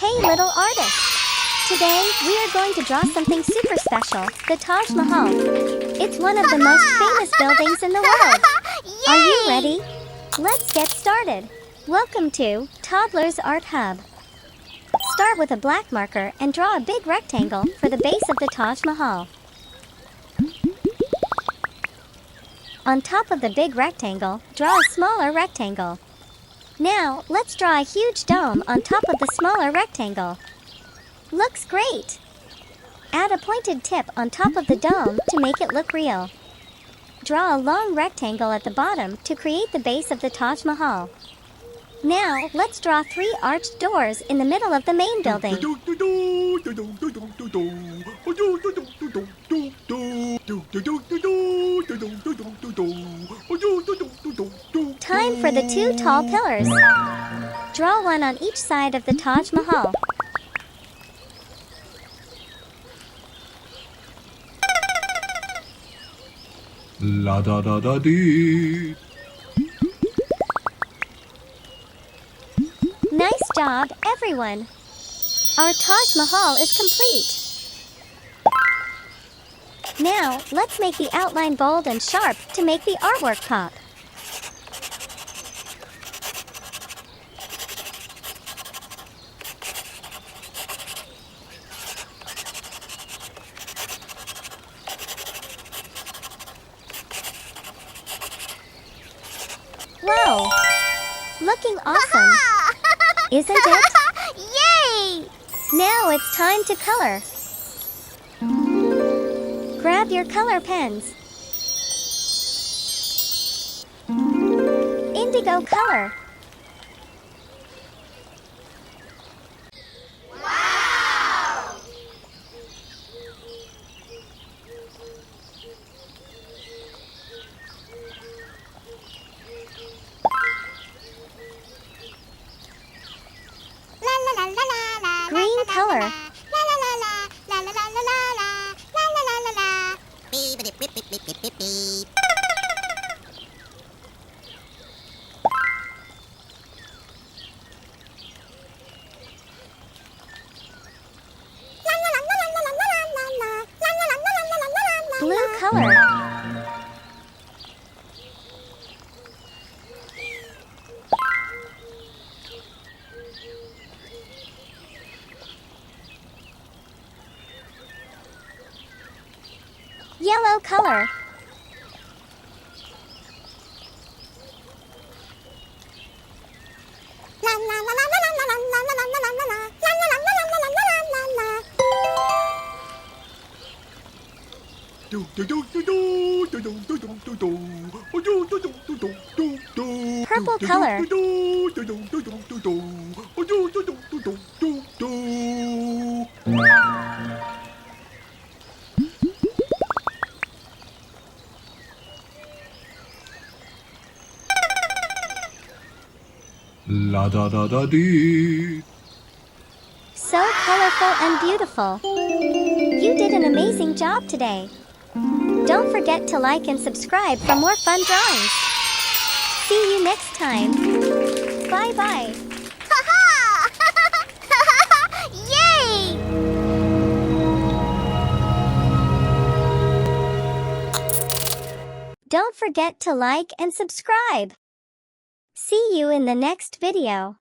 Hey little artist! Today, we are going to draw something super special, the Taj Mahal. It's one of the most famous buildings in the world. Are you ready? Let's get started. Welcome to Toddlers Art Hub. Start with a black marker and draw a big rectangle for the base of the Taj Mahal. On top of the big rectangle, draw a smaller rectangle. Now, let's draw a huge dome on top of the smaller rectangle. Looks great! Add a pointed tip on top of the dome to make it look real. Draw a long rectangle at the bottom to create the base of the Taj Mahal. Now, let's draw 3 arched doors in the middle of the main building. Time for the 2 tall pillars. Draw one on each side of the Taj Mahal. La da da da dee. Nice job, everyone! Our Taj Mahal is complete. Now, let's make the outline bold and sharp to make the artwork pop. Wow! Looking awesome! Isn't it? Yay! Now it's time to color. Grab your color pens. Indigo color. Wow! La la la la la la. Green color. La la la la la la la la la la la la la la. Beep beep beep beep beep beep beep. Blue color. Yellow color. Purple color. La da da da dee. So colorful and beautiful. You did an amazing job today. Don't forget to like and subscribe for more fun drawings. See you next time. Bye-bye. Yay! Don't forget to like and subscribe. See you in the next video.